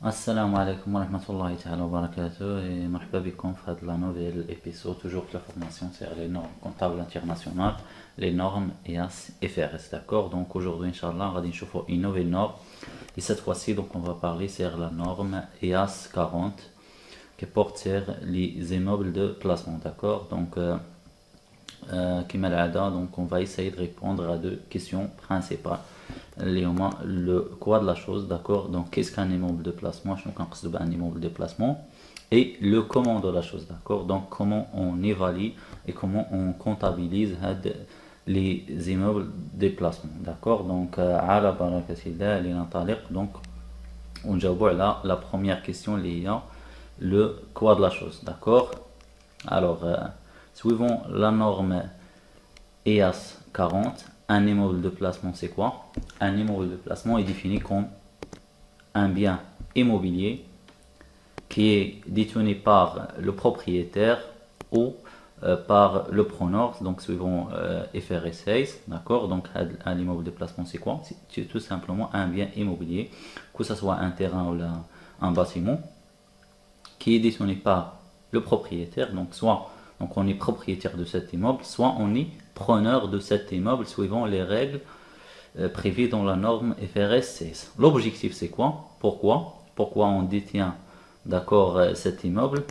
Assalamu alaikum wa rahmatullahi ta'ala wa barakatuh et marhaba bikum في هذا la nouvelle épisode toujours de la formation sur les normes comptables internationales, les normes EAS FRS, d'accord? Donc aujourd'hui inchallah on va voir une nouvelle norme et cette fois-ci donc on va parler sur la norme EAS 40 qui porte sur les immeubles de placement, d'accord? Donc comme العادة donc on va essayer de répondre à deux questions principales. Le quoi de la chose, d'accord? Donc qu'est-ce qu'un immeuble de placement? Je suis un immeuble de placement et le comment de la chose, d'accord? Donc comment on évalue et comment on comptabilise les immeubles de placement, d'accord? Donc على بركة الله لننطلق. Donc on جاوب على la première question اللي هي le quoi de la chose, d'accord? Alors suivant la norme EAS 40, un immeuble de placement c'est quoi? Un immeuble de placement est défini comme un bien immobilier qui est détenu par le propriétaire ou par le preneur, donc suivant FRS 16, d'accord? Donc un immeuble de placement c'est quoi? C'est tout simplement un bien immobilier, que ce soit un terrain ou un bâtiment, qui est détenu par le propriétaire, donc soit donc on est propriétaire de cet immeuble, soit on est preneur de cet immeuble suivant les règles prévues dans la norme FRS 16. L'objectif c'est quoi? Pourquoi on détient, d'accord, cet immeuble?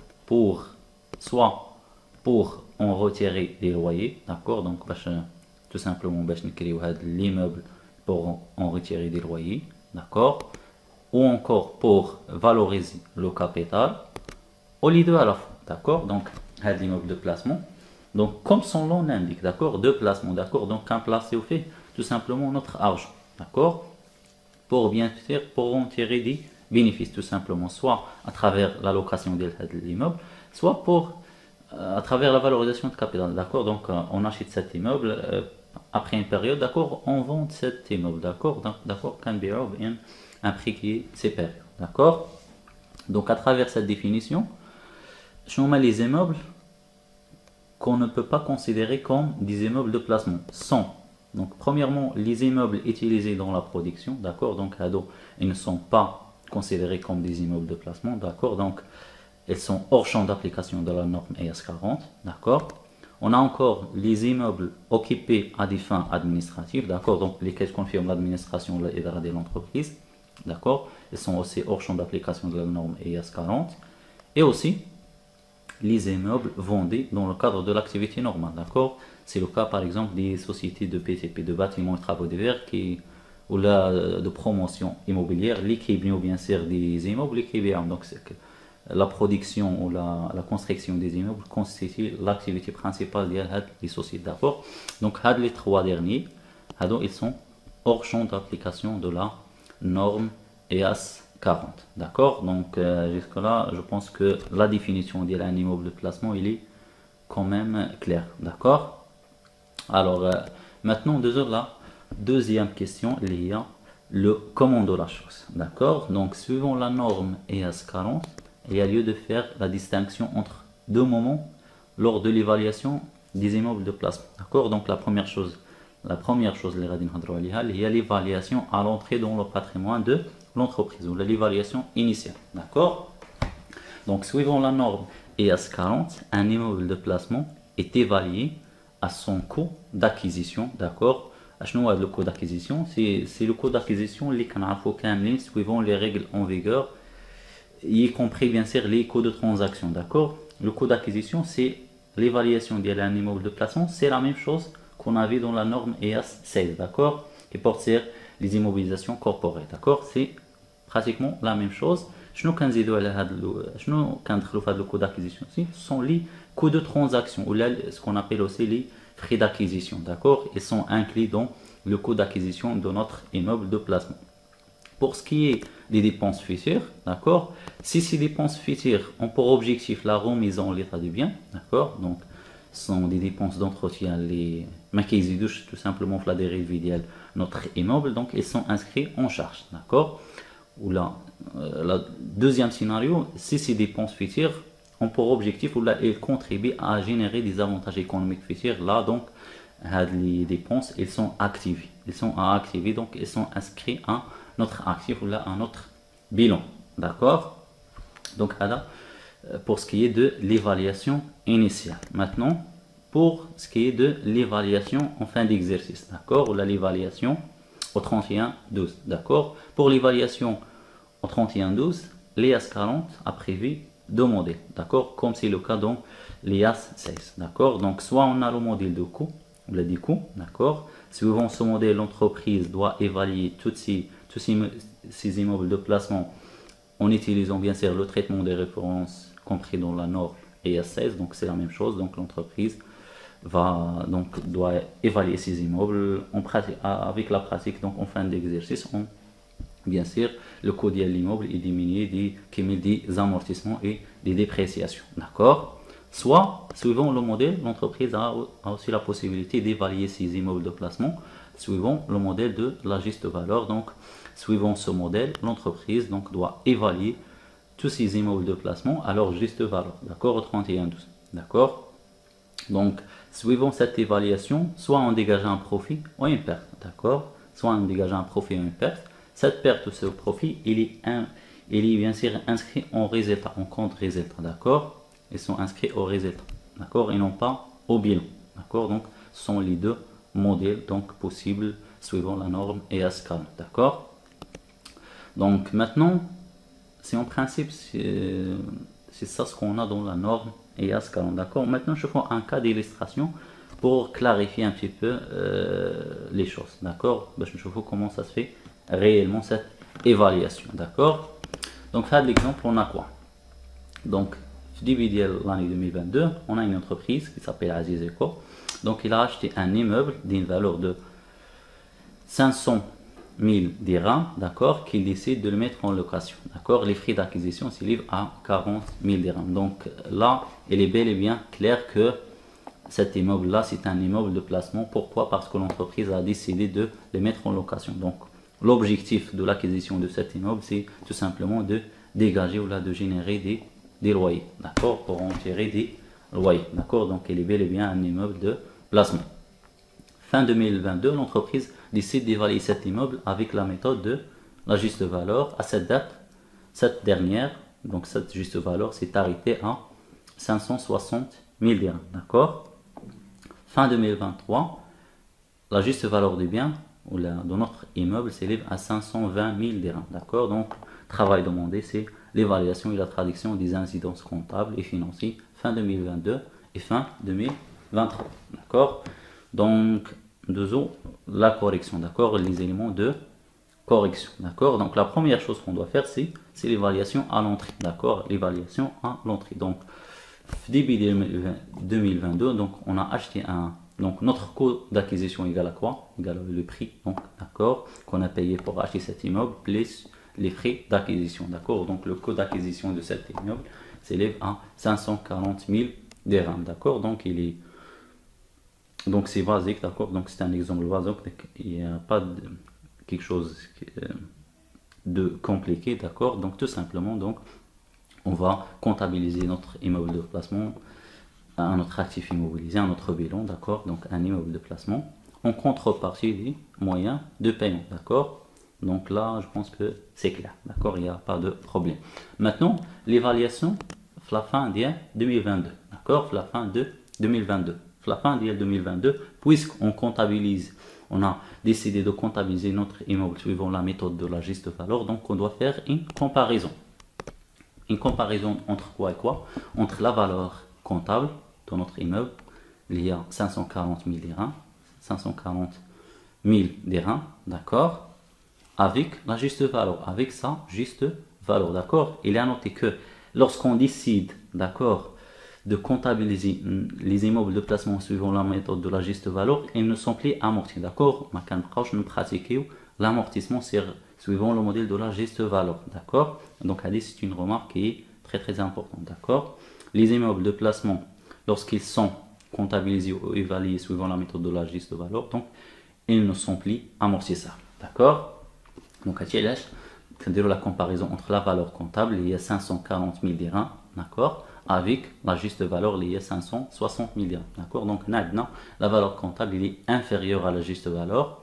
Soit pour en retirer des loyers, d'accord, donc tout simplement l'immeuble pour en retirer des loyers, d'accord, ou encore pour valoriser le capital, ou les deux à la fois, d'accord? Donc l'immeuble de placement, donc comme son nom l'indique, d'accord, de placement, d'accord, donc un placé au fait tout simplement notre argent, d'accord, pour bien faire, pour en tirer des bénéfices tout simplement, soit à travers la location de l'immeuble, soit à travers la valorisation de capital, d'accord. Donc on achète cet immeuble, après une période, d'accord, on vend cet immeuble, d'accord, d'accord, un prix qui est séparé, d'accord. Donc à travers cette définition, je mets les immeubles qu'on ne peut pas considérer comme des immeubles de placement sont, donc premièrement, les immeubles utilisés dans la production, d'accord, donc ils ne sont pas considérés comme des immeubles de placement, d'accord, donc ils sont hors champ d'application de la norme EAS 40, d'accord. On a encore les immeubles occupés à des fins administratives, d'accord, donc lesquels confirment l'administration et de l'entreprise, d'accord, ils sont aussi hors champ d'application de la norme EAS 40, et aussi les immeubles vendus dans le cadre de l'activité normale, d'accord. C'est le cas par exemple des sociétés de BTP, de bâtiments et travaux divers, ou de promotion immobilière, l'équilibre bien sûr des immeubles, l'équilibre, donc la production ou la construction des immeubles constitue l'activité principale des sociétés, d'accord. Donc les trois derniers, ils sont hors champ d'application de la norme EAS 40, d'accord. Donc jusque là je pense que la définition d'un immeuble de placement il est quand même clair, d'accord. Alors maintenant la deuxième question liée à le comment de la chose, d'accord. Donc suivant la norme EAS 40, il y a lieu de faire la distinction entre deux moments lors de l'évaluation des immeubles de placement, d'accord. Donc la première chose il y a l'évaluation à l'entrée dans le patrimoine de l'entreprise, ou l'évaluation initiale, d'accord. Donc suivant la norme EAS 40, un immeuble de placement est évalué à son coût d'acquisition, d'accord. Le coût d'acquisition, c'est le coût d'acquisition suivant les règles en vigueur, y compris bien sûr les coûts de transaction, d'accord. Le coût d'acquisition, c'est l'évaluation d'un immeuble de placement, c'est la même chose qu'on avait dans la norme EAS 16, d'accord, qui porte sur les immobilisations corporelles, d'accord. C'est pratiquement la même chose. شنو كنزيدوا على شنو كندخلوا في هذا le coût d'acquisition, ce sont les coûts de transaction, ou ce qu'on appelle aussi les frais d'acquisition, d'accord. Ils sont inclus dans le coût d'acquisition de notre immeuble de placement. Pour ce qui est des dépenses futures, d'accord, si ces dépenses futures ont pour objectif la remise en l'état du bien, d'accord, donc ce sont des dépenses d'entretien, tout simplement la dérive idéale notre immeuble, donc ils sont inscrits en charge, d'accord. Ou le deuxième scénario, si ces dépenses futures ont pour objectif ou là elles contribuent à générer des avantages économiques futurs, là donc les dépenses elles sont activées, donc elles sont inscrites à notre actif ou là à notre bilan, d'accord. Donc pour ce qui est de l'évaluation initiale. Maintenant, pour ce qui est de l'évaluation en fin d'exercice, d'accord, ou l'évaluation au 31-12, d'accord. Pour l'évaluation au 31-12, l'EAS 40 a prévu deux modèles, d'accord, comme c'est le cas dans l'EAS 16, d'accord. Donc soit on a le modèle de coût, on l'a dit coût, d'accord. Suivant ce modèle, l'entreprise doit évaluer tous ces immeubles de placement en utilisant bien sûr le traitement des références compris dans la norme EAS 16, donc c'est la même chose. Donc l'entreprise doit évaluer ces immeubles avec la pratique. Donc en fin d'exercice, bien sûr, le coût de l'immeuble est diminué des amortissements et des dépréciations, d'accord. Soit, suivant le modèle, l'entreprise a aussi la possibilité d'évaluer ses immeubles de placement suivant le modèle de la juste valeur. Donc, suivant ce modèle, l'entreprise doit évaluer tous ces immeubles de placement à leur juste valeur, d'accord, au 31-12, d'accord. Donc, suivant cette évaluation, soit on dégage un profit ou une perte, d'accord, soit on dégage un profit ou une perte. Cette perte ou ce profit, il est bien sûr inscrit en résultat, en compte résultat, d'accord. Ils sont inscrits au résultat, d'accord, et non pas au bilan, d'accord. Donc, ce sont les deux modèles donc possibles suivant la norme EAS 40, d'accord. Donc maintenant, c'est en principe c'est ça ce qu'on a dans la norme EAS 40, d'accord. Maintenant, je fais un cas d'illustration pour clarifier un petit peu les choses, d'accord. Je vois comment ça se fait réellement cette évaluation, d'accord. Donc, faire de l'exemple, on a quoi? Donc, diviser l'année 2022, on a une entreprise qui s'appelle Aziz Eco. Donc, il a acheté un immeuble d'une valeur de 500 000 dirhams, d'accord, qu'il décide de le mettre en location, d'accord. Les frais d'acquisition s'élèvent à 40 000 dirhams. Donc là, il est bel et bien clair que cet immeuble-là, c'est un immeuble de placement. Pourquoi? Parce que l'entreprise a décidé de le mettre en location. Donc, l'objectif de l'acquisition de cet immeuble, c'est tout simplement de dégager ou là de générer des loyers, d'accord, pour en tirer des loyers, d'accord. Donc, il est bel et bien un immeuble de placement. Fin 2022, l'entreprise décide d'évaluer cet immeuble avec la méthode de la juste valeur. À cette date, cette dernière, donc cette juste valeur, s'est arrêtée à 560 000 dirhams, d'accord. Fin 2023, la juste valeur du bien ou de notre immeuble s'élève à 520 000 dirhams, d'accord. Donc, travail demandé, c'est l'évaluation et la traduction des incidences comptables et financières fin 2022 et fin 2023, d'accord. Donc, la correction, d'accord, les éléments de correction, d'accord. Donc, la première chose qu'on doit faire, c'est l'évaluation à l'entrée, d'accord, l'évaluation à l'entrée. Donc, début 2022, donc, on a acheté donc, notre coût d'acquisition égale à quoi? Égale le prix, donc, d'accord, qu'on a payé pour acheter cet immeuble, plus les frais d'acquisition, d'accord. Donc, le coût d'acquisition de cet immeuble s'élève à 540 000 dirhams, d'accord. Donc c'est basique, d'accord. Donc c'est un exemple basique, il n'y a pas quelque chose de compliqué, d'accord. Donc tout simplement, donc on va comptabiliser notre immeuble de placement, notre actif immobilisé, notre bilan, d'accord. Donc un immeuble de placement en contrepartie des moyens de paiement, d'accord. Donc là, je pense que c'est clair, d'accord, il n'y a pas de problème. Maintenant, l'évaluation, la fin de 2022, d'accord, la fin de 2022. La fin de 2022, puisqu'on comptabilise, on a décidé de comptabiliser notre immeuble suivant la méthode de la juste valeur, donc on doit faire une comparaison. Une comparaison entre quoi et quoi? Entre la valeur comptable de notre immeuble, il y a 540 000 dirhams, 540 000 dirhams, d'accord, avec la juste valeur, avec sa juste valeur, d'accord. Il est à noter que lorsqu'on décide, d'accord, de comptabiliser les immeubles de placement suivant la méthode de la juste valeur, ils ne sont plus amortis, d'accord. Nous pratiquons l'amortissement suivant le modèle de la juste valeur, d'accord. Donc c'est une remarque qui est très très importante, d'accord. Les immeubles de placement, lorsqu'ils sont comptabilisés ou évalués suivant la méthode de la juste valeur, donc ils ne sont plus amortissables, d'accord. Donc c'est-à-dire la comparaison entre la valeur comptable, il y a 540 000 dirhams, d'accord, avec la juste valeur liée à 560 000 dirhams, d'accord. Donc la valeur comptable il est inférieure à la juste valeur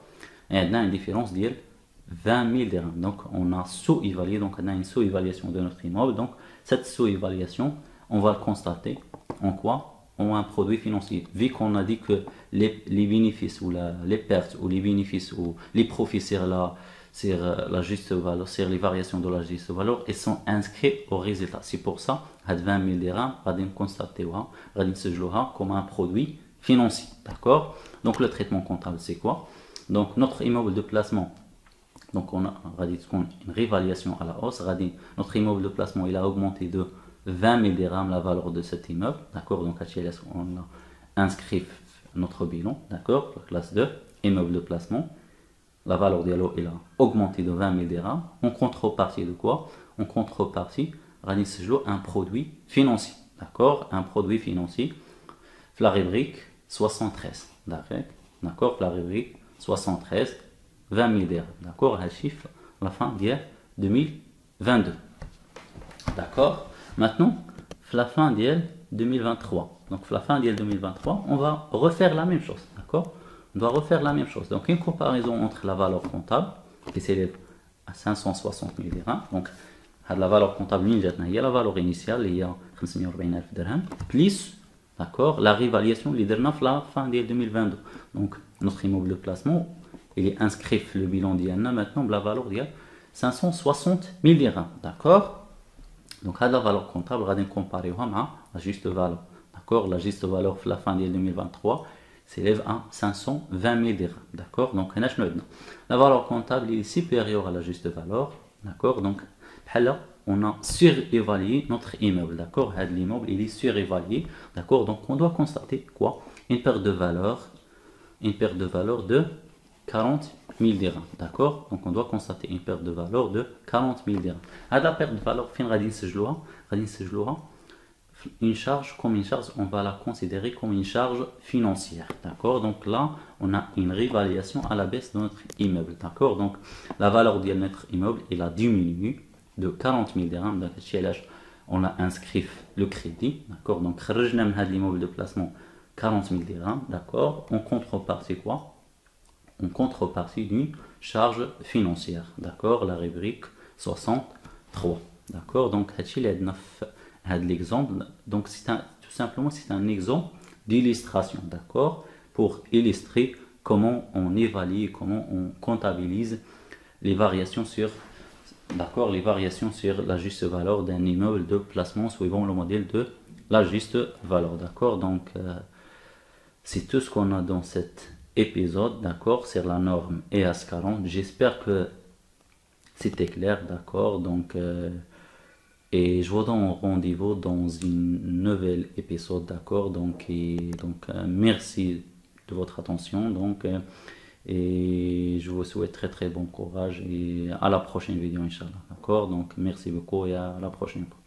et il y a une différence de 20 000 dirhams. Donc, on a sous-évalué, donc on a une sous-évaluation de notre immeuble. Donc, cette sous-évaluation, on va le constater en quoi? En un produit financier. Vu qu'on a dit que les bénéfices ou les pertes ou les bénéfices ou les profits sur la juste valeur, sur les variations de la juste valeur, ils sont inscrits au résultat. C'est pour ça, à 20 000 dirhams, on va constater, on va se jouer comme un produit financier. D'accord? Donc, le traitement comptable, c'est quoi? Donc, notre immeuble de placement, donc on a une réévaluation à la hausse. Notre immeuble de placement, il a augmenté de 20 000 dirhams la valeur de cet immeuble. D'accord? Donc, HLS, on a inscrit notre bilan. D'accord? Classe 2, immeuble de placement. La valeur dialogue, il a augmenté de 20 000 dirhams. En contrepartie de quoi? En contrepartie, se joue un produit financier. D'accord? Un produit financier. La rubrique 73. D'accord? La rubrique 73. 20 000 dirhams. D'accord? Un chiffre à la fin de 2022. D'accord? Maintenant, la fin de 2023. Donc, la fin de 2023, on va refaire la même chose. D'accord? On doit refaire la même chose. Donc, une comparaison entre la valeur comptable, qui s'élève à 560 000 dirhams. Donc, la valeur comptable, il y a la valeur initiale, il y a 540 000 dirhams, plus, d'accord, la réévaluation, il y a la fin de 2022. Donc, notre immeuble de placement, il est inscrit le bilan d'Iana maintenant, la valeur de 560 000 dirhams. D'accord? Donc, la valeur comptable, on va comparer à la juste valeur. D'accord? La juste valeur, la fin de 2023, s'élève à 520 000 dirhams. D'accord? Donc, la valeur comptable est supérieure à la juste valeur. D'accord? Donc, là, on a surévalué notre immeuble. D'accord? L'immeuble, il est surévalué. D'accord? Donc, on doit constater quoi? Une perte de valeur de 40 000 dirhams. D'accord? Donc, on doit constater une perte de valeur de 40 000 dirhams. La perte de valeur, une charge, on va la considérer comme une charge financière. D'accord? Donc là, on a une réévaluation à la baisse de notre immeuble. D'accord? Donc, la valeur de notre immeuble, il a diminué de 40 000 dirhams. Donc, on a inscrit le crédit. D'accord? Donc, l'immeuble de placement 40 000 dirhams. D'accord? En contrepartie, quoi? En contrepartie d'une charge financière. D'accord? La rubrique 63. D'accord? Donc, l'exemple, donc tout simplement c'est un exemple d'illustration, d'accord, pour illustrer comment on évalue, comment on comptabilise les variations sur, d'accord, les variations sur la juste valeur d'un immeuble de placement suivant le modèle de la juste valeur. D'accord? Donc c'est tout ce qu'on a dans cet épisode, d'accord, sur la norme EAS40. J'espère que c'était clair, d'accord. Donc et je vous donne rendez-vous dans une nouvelle épisode, d'accord. Donc merci de votre attention. Donc et je vous souhaite très très bon courage et à la prochaine vidéo, Inch'Allah, d'accord. Donc merci beaucoup et à la prochaine fois.